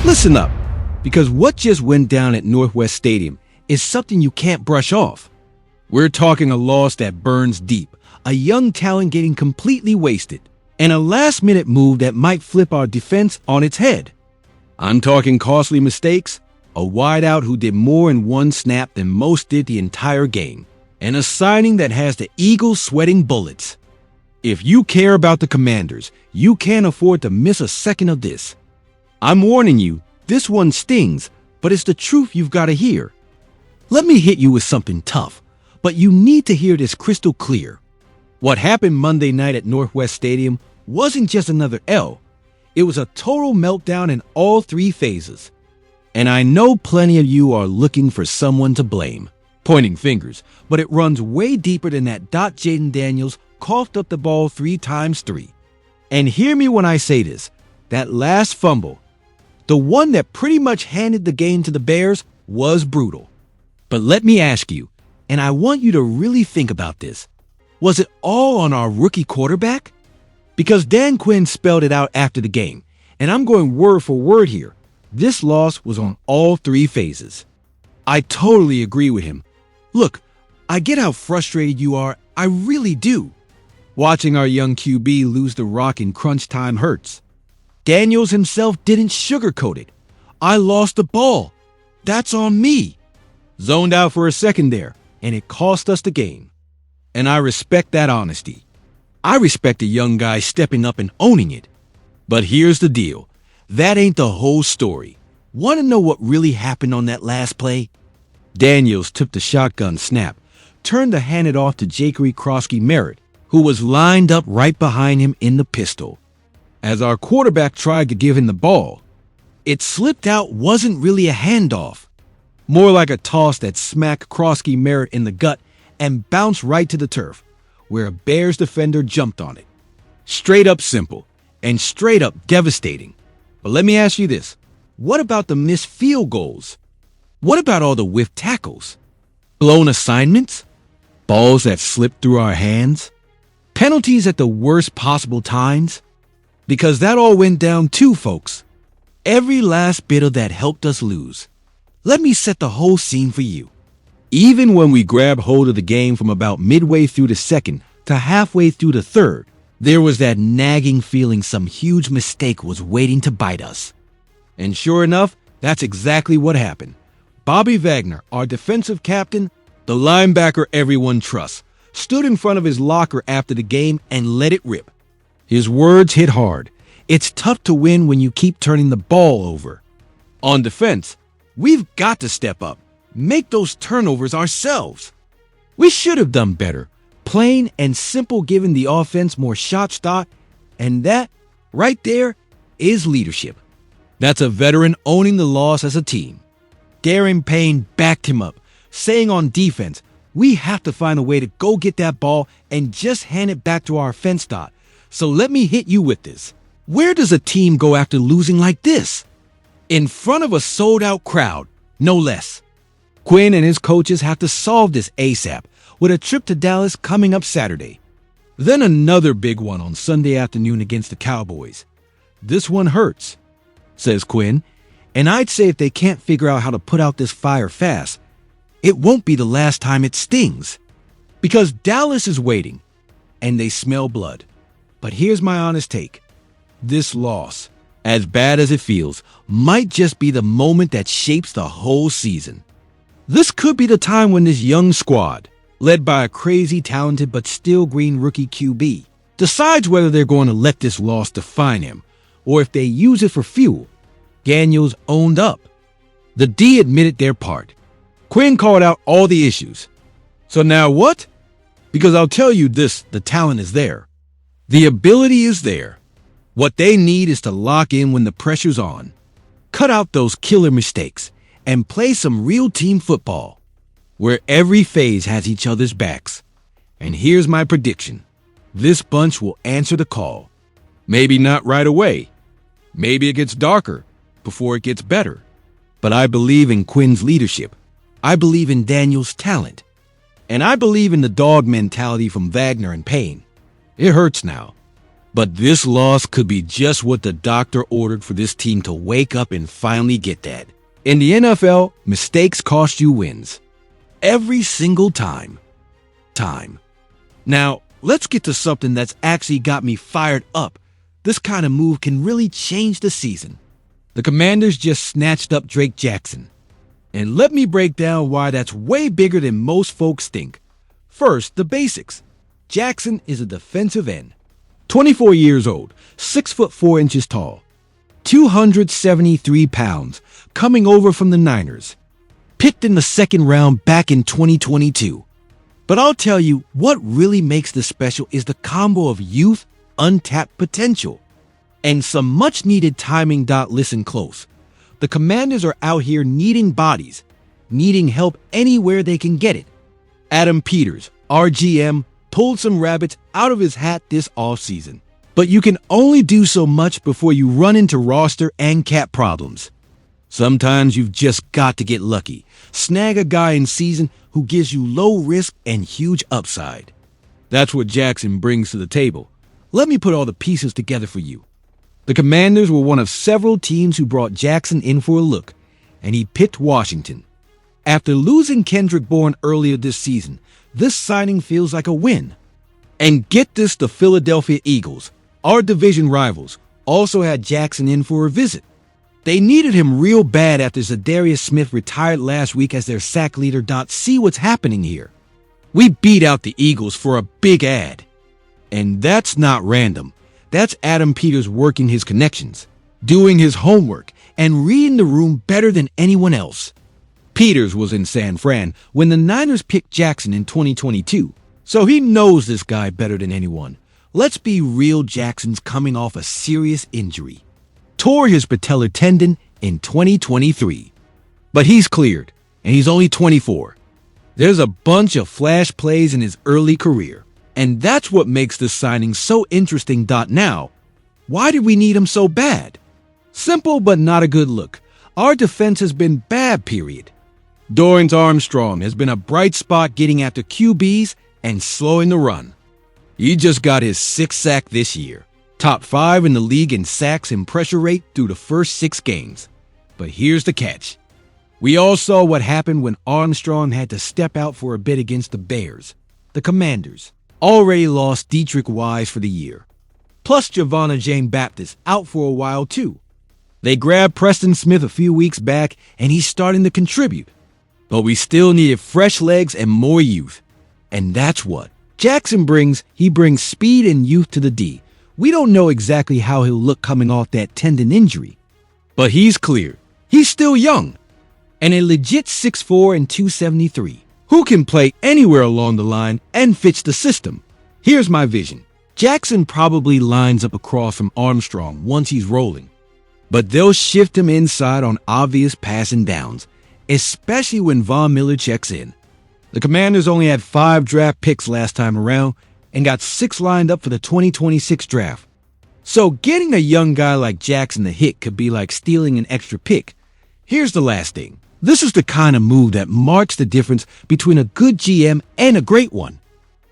Listen up, because what just went down at Northwest Stadium is something you can't brush off. We're talking a loss that burns deep, a young talent getting completely wasted, and a last-minute move that might flip our defense on its head. I'm talking costly mistakes, a wideout who did more in one snap than most did the entire game, and a signing that has the Eagles sweating bullets. If you care about the Commanders, you can't afford to miss a second of this. I'm warning you, this one stings, but it's the truth you've got to hear. Let me hit you with something tough, but you need to hear this crystal clear. What happened Monday night at Northwest Stadium wasn't just another L. It was a total meltdown in all three phases. And I know plenty of you are looking for someone to blame, pointing fingers, but it runs way deeper than that. Jaden Daniels coughed up the ball 3 times 3. And hear me when I say this, that last fumble, the one that pretty much handed the game to the Bears, was brutal. But let me ask you, and I want you to really think about this, was it all on our rookie quarterback? Because Dan Quinn spelled it out after the game, and I'm going word for word here. This loss was on all three phases. I totally agree with him. Look, I get how frustrated you are, I really do. Watching our young QB lose the rock in crunch time hurts. Daniels himself didn't sugarcoat it. I lost the ball. That's on me. Zoned out for a second there, and it cost us the game. And I respect that honesty. I respect a young guy stepping up and owning it. But here's the deal. That ain't the whole story. Want to know what really happened on that last play? Daniels took the shotgun snap, turned to hand it off to Jakery Krosky-Merritt, who was lined up right behind him in the pistol. As our quarterback tried to give him the ball, it slipped out wasn't really a handoff. More like a toss that smacked Krosky-Merritt in the gut and bounced right to the turf, where a Bears defender jumped on it. Straight up simple, and straight up devastating. But let me ask you this. What about the missed field goals? What about all the whiffed tackles? Blown assignments? Balls that slipped through our hands? Penalties at the worst possible times? Because that all went down too, folks. Every last bit of that helped us lose. Let me set the whole scene for you. Even when we grabbed hold of the game from about midway through the second to halfway through the third, there was that nagging feeling some huge mistake was waiting to bite us. And sure enough, that's exactly what happened. Bobby Wagner, our defensive captain, the linebacker everyone trusts, stood in front of his locker after the game and let it rip. His words hit hard. It's tough to win when you keep turning the ball over. On defense, we've got to step up, make those turnovers ourselves. We should have done better, plain and simple, giving the offense more shot stock, and that, right there, is leadership. That's a veteran owning the loss as a team. Darren Payne backed him up, saying on defense, we have to find a way to go get that ball and just hand it back to our offense dot. So let me hit you with this. Where does a team go after losing like this? In front of a sold-out crowd, no less. Quinn and his coaches have to solve this ASAP, with a trip to Dallas coming up Saturday. Then another big one on Sunday afternoon against the Cowboys. This one hurts, says Quinn, and I'd say if they can't figure out how to put out this fire fast, it won't be the last time it stings. Because Dallas is waiting, and they smell blood. But here's my honest take. This loss, as bad as it feels, might just be the moment that shapes the whole season. This could be the time when this young squad, led by a crazy talented but still green rookie QB, decides whether they're going to let this loss define him, or if they use it for fuel. Daniels owned up. The D admitted their part. Quinn called out all the issues. So now what? Because I'll tell you this, the talent is there. The ability is there. What they need is to lock in when the pressure's on. Cut out those killer mistakes and play some real team football, where every phase has each other's backs. And here's my prediction. This bunch will answer the call. Maybe not right away. Maybe it gets darker before it gets better. But I believe in Quinn's leadership. I believe in Daniel's talent. And I believe in the dog mentality from Wagner and Payne. It hurts now. But this loss could be just what the doctor ordered for this team to wake up and finally get that. In the NFL, mistakes cost you wins. Every single time. Now, let's get to something that's actually got me fired up. This kind of move can really change the season. The Commanders just snatched up Drake Jackson. And let me break down why that's way bigger than most folks think. First, the basics. Jackson is a defensive end. 24 years old, 6 foot 4 inches tall, 273 pounds, coming over from the Niners. Picked in the second round back in 2022. But I'll tell you, what really makes this special is the combo of youth, untapped potential, and some much-needed timing. Listen close. The Commanders are out here needing bodies, needing help anywhere they can get it. Adam Peters, our GM, pulled some rabbits out of his hat this offseason. But you can only do so much before you run into roster and cap problems. Sometimes you've just got to get lucky. Snag a guy in season who gives you low risk and huge upside. That's what Jackson brings to the table. Let me put all the pieces together for you. The Commanders were one of several teams who brought Jackson in for a look, and he picked Washington. After losing Kendrick Bourne earlier this season, this signing feels like a win. And get this, the Philadelphia Eagles, our division rivals, also had Jackson in for a visit. They needed him real bad after Zadarius Smith retired last week as their sack leader. See what's happening here. We beat out the Eagles for a big ad. And that's not random. That's Adam Peters working his connections, doing his homework, and reading the room better than anyone else. Peters was in San Fran when the Niners picked Jackson in 2022, so he knows this guy better than anyone. Let's be real, Jackson's coming off a serious injury. Tore his patellar tendon in 2023. But he's cleared, and he's only 24. There's a bunch of flash plays in his early career, and that's what makes this signing so interesting. Now, why did we need him so bad? Simple but not a good look. Our defense has been bad, period. Dorrance Armstrong has been a bright spot getting after QBs and slowing the run. He just got his 6th sack this year. Top 5 in the league in sacks and pressure rate through the first 6 games. But here's the catch. We all saw what happened when Armstrong had to step out for a bit against the Bears. The Commanders already lost Dietrich Wise for the year. Plus Giovanna Jane Baptist out for a while too. They grabbed Preston Smith a few weeks back and he's starting to contribute. But we still needed fresh legs and more youth. And that's what Jackson brings. He brings speed and youth to the D. We don't know exactly how he'll look coming off that tendon injury. But he's clear. He's still young. And a legit 6'4" and 273. Who can play anywhere along the line and fits the system. Here's my vision. Jackson probably lines up across from Armstrong once he's rolling. But they'll shift him inside on obvious passing downs, especially when Von Miller checks in. The Commanders only had 5 draft picks last time around and got 6 lined up for the 2026 draft. So getting a young guy like Jackson to hit could be like stealing an extra pick. Here's the last thing. This is the kind of move that marks the difference between a good GM and a great one.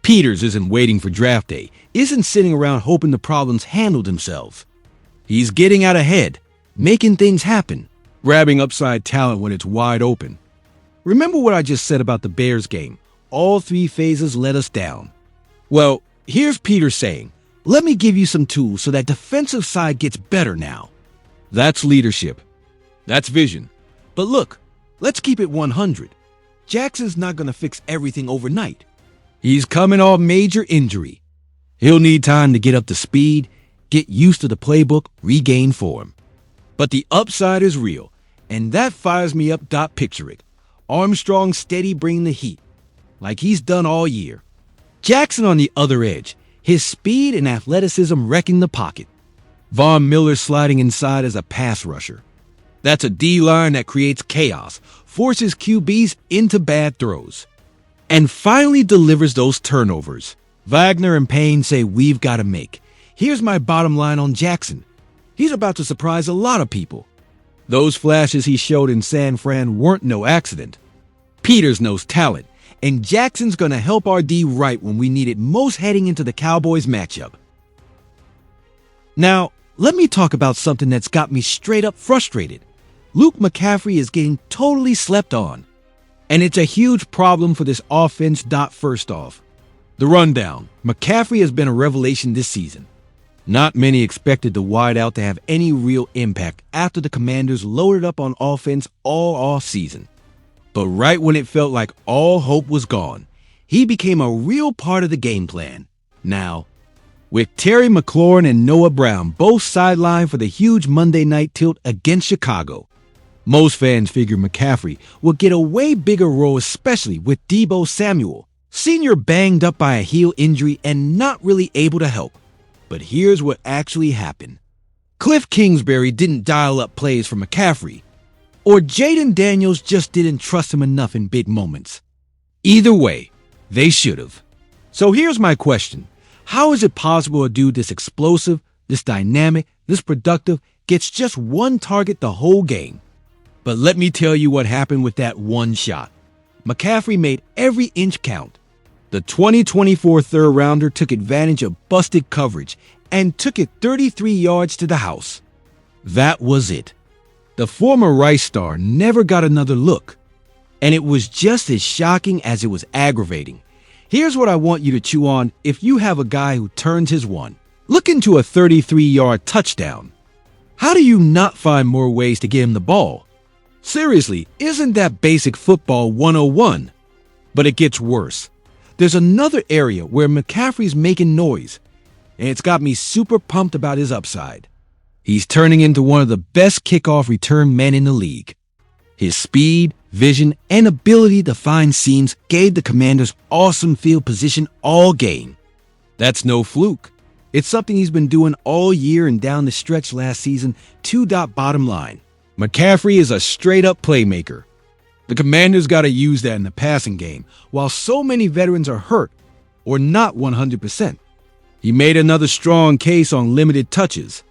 Peters isn't waiting for draft day, isn't sitting around hoping the problems handle themselves. He's getting out ahead, making things happen, grabbing upside talent when it's wide open. Remember what I just said about the Bears game? All 3 phases let us down. Well, here's Peters saying, let me give you some tools so that defensive side gets better now. That's leadership. That's vision. But look, let's keep it 100. Jackson's not going to fix everything overnight. He's coming off major injury. He'll need time to get up to speed, get used to the playbook, regain form. But the upside is real, and that fires me up. Picture it. Armstrong steady bringing the heat, like he's done all year. Jackson on the other edge, his speed and athleticism wrecking the pocket. Von Miller sliding inside as a pass rusher. That's a D-line that creates chaos, forces QBs into bad throws, and finally delivers those turnovers. Wagner and Payne say we've got to make. Here's my bottom line on Jackson. He's about to surprise a lot of people. Those flashes he showed in San Fran weren't no accident. Peters knows talent, and Jackson's going to help our D right when we need it most heading into the Cowboys matchup. Now, let me talk about something that's got me straight up frustrated. Luke McCaffrey is getting totally slept on. And it's a huge problem for this offense. First off, the rundown. McCaffrey has been a revelation this season. Not many expected the wideout to have any real impact after the Commanders loaded up on offense all off-season. But right when it felt like all hope was gone, he became a real part of the game plan. Now, with Terry McLaurin and Noah Brown both sidelined for the huge Monday night tilt against Chicago, most fans figured McCaffrey would get a way bigger role, especially with Deebo Samuel, Sr. banged up by a heel injury and not really able to help. But here's what actually happened. Cliff Kingsbury didn't dial up plays for McCaffrey, or Jaden Daniels just didn't trust him enough in big moments. Either way, they should have. So here's my question. How is it possible a dude this explosive, this dynamic, this productive gets just one target the whole game? But let me tell you what happened with that one shot. McCaffrey made every inch count. The 2024 third rounder took advantage of busted coverage and took it 33 yards to the house. That was it. The former Rice star never got another look. And it was just as shocking as it was aggravating. Here's what I want you to chew on if you have a guy who turns his one. Look into a 33-yard touchdown. How do you not find more ways to get him the ball? Seriously, isn't that basic football 101? But it gets worse. There's another area where McCaffrey's making noise, and it's got me super pumped about his upside. He's turning into one of the best kickoff return men in the league. His speed, vision, and ability to find seams gave the Commanders awesome field position all game. That's no fluke. It's something he's been doing all year and down the stretch last season. Bottom line. McCaffrey is a straight-up playmaker. The Commanders got to use that in the passing game, while so many veterans are hurt or not 100%. He made another strong case on limited touches.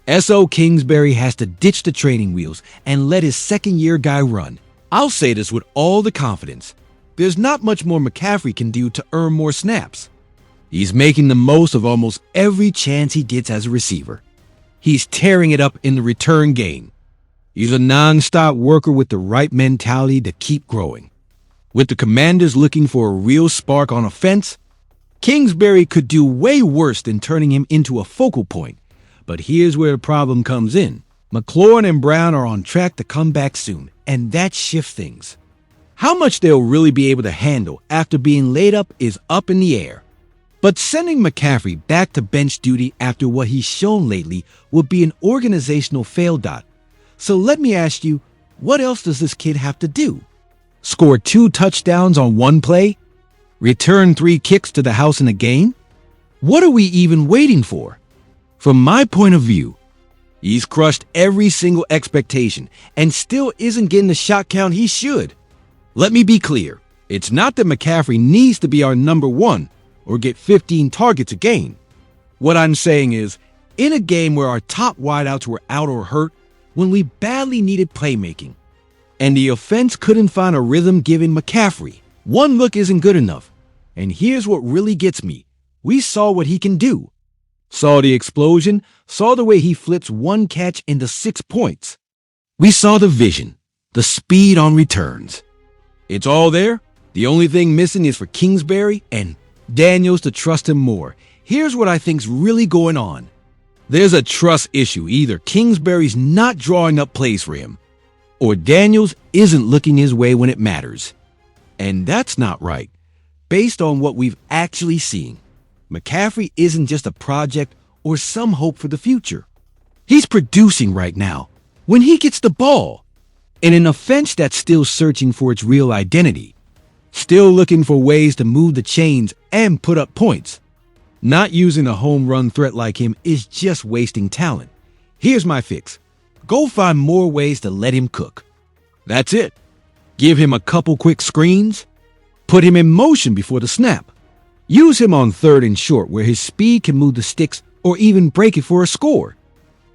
S.O. Kingsbury has to ditch the training wheels and let his second-year guy run. I'll say this with all the confidence. There's not much more McCaffrey can do to earn more snaps. He's making the most of almost every chance he gets as a receiver. He's tearing it up in the return game. He's a non-stop worker with the right mentality to keep growing. With the Commanders looking for a real spark on offense, Kingsbury could do way worse than turning him into a focal point. But here's where the problem comes in. McLaurin and Brown are on track to come back soon, and that shifts things. How much they'll really be able to handle after being laid up is up in the air. But sending McCaffrey back to bench duty after what he's shown lately would be an organizational fail. So let me ask you, what else does this kid have to do? Score 2 touchdowns on one play? Return 3 kicks to the house in a game? What are we even waiting for? From my point of view, he's crushed every single expectation and still isn't getting the shot count he should. Let me be clear. It's not that McCaffrey needs to be our number one or get 15 targets a game. What I'm saying is, in a game where our top wideouts were out or hurt, when we badly needed playmaking, and the offense couldn't find a rhythm given McCaffrey, one look isn't good enough. And here's what really gets me. We saw what he can do. Saw the explosion, saw the way he flips one catch into 6 points. We saw the vision, the speed on returns. It's all there. The only thing missing is for Kingsbury and Daniels to trust him more. Here's what I think's really going on. There's a trust issue. Either Kingsbury's not drawing up plays for him, or Daniels isn't looking his way when it matters. And that's not right. Based on what we've actually seen, McCaffrey isn't just a project or some hope for the future. He's producing right now when he gets the ball, in an offense that's still searching for its real identity, still looking for ways to move the chains and put up points. Not using a home run threat like him is just wasting talent. Here's my fix. Go find more ways to let him cook. That's it. Give him a couple quick screens. Put him in motion before the snap. Use him on 3rd and short where his speed can move the sticks or even break it for a score.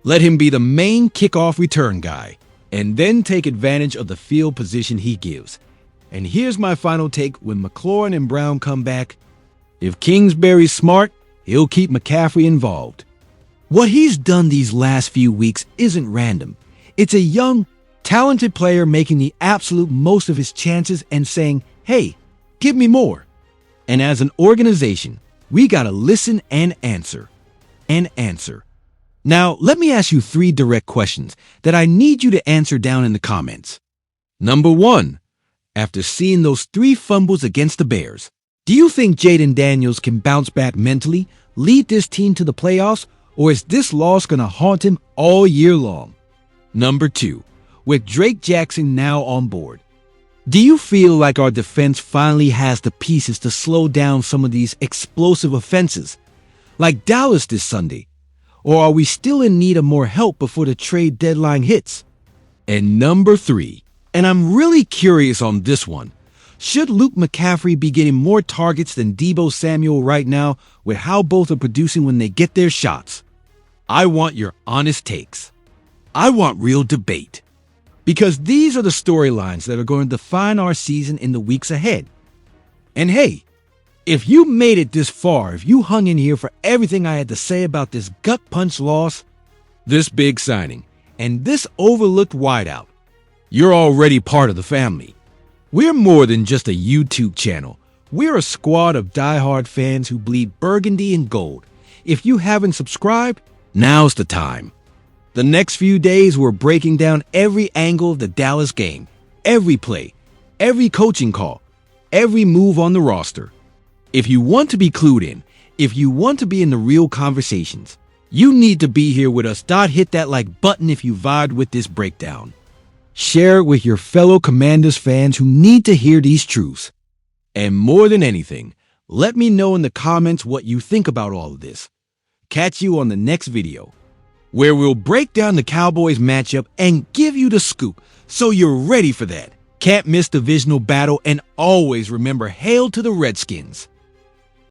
Let him be the main kickoff return guy, and then take advantage of the field position he gives. And here's my final take when McLaurin and Brown come back. If Kingsbury's smart, he'll keep McCaffrey involved. What he's done these last few weeks isn't random. It's a young, talented player making the absolute most of his chances and saying, hey, give me more. And as an organization, we gotta listen and answer. Now, let me ask you 3 direct questions that I need you to answer down in the comments. Number 1, after seeing those 3 fumbles against the Bears, do you think Jaden Daniels can bounce back mentally, lead this team to the playoffs, or is this loss going to haunt him all year long? Number 2, with Drake Jackson now on board, do you feel like our defense finally has the pieces to slow down some of these explosive offenses, like Dallas this Sunday? Or are we still in need of more help before the trade deadline hits? And number 3, and I'm really curious on this one, should Luke McCaffrey be getting more targets than Deebo Samuel right now with how both are producing when they get their shots? I want your honest takes. I want real debate. Because these are the storylines that are going to define our season in the weeks ahead. And hey, if you made it this far, if you hung in here for everything I had to say about this gut punch loss, this big signing, and this overlooked wideout, you're already part of the family. We're more than just a YouTube channel. We're a squad of diehard fans who bleed burgundy and gold. If you haven't subscribed, now's the time. The next few days, we're breaking down every angle of the Dallas game, every play, every coaching call, every move on the roster. If you want to be clued in, if you want to be in the real conversations, you need to be here with us. Hit that like button if you vibed with this breakdown. Share it with your fellow Commanders fans who need to hear these truths. And more than anything, let me know in the comments what you think about all of this. Catch you on the next video, where we'll break down the Cowboys matchup and give you the scoop so you're ready for that. Can't miss the divisional battle, and always remember, hail to the Redskins.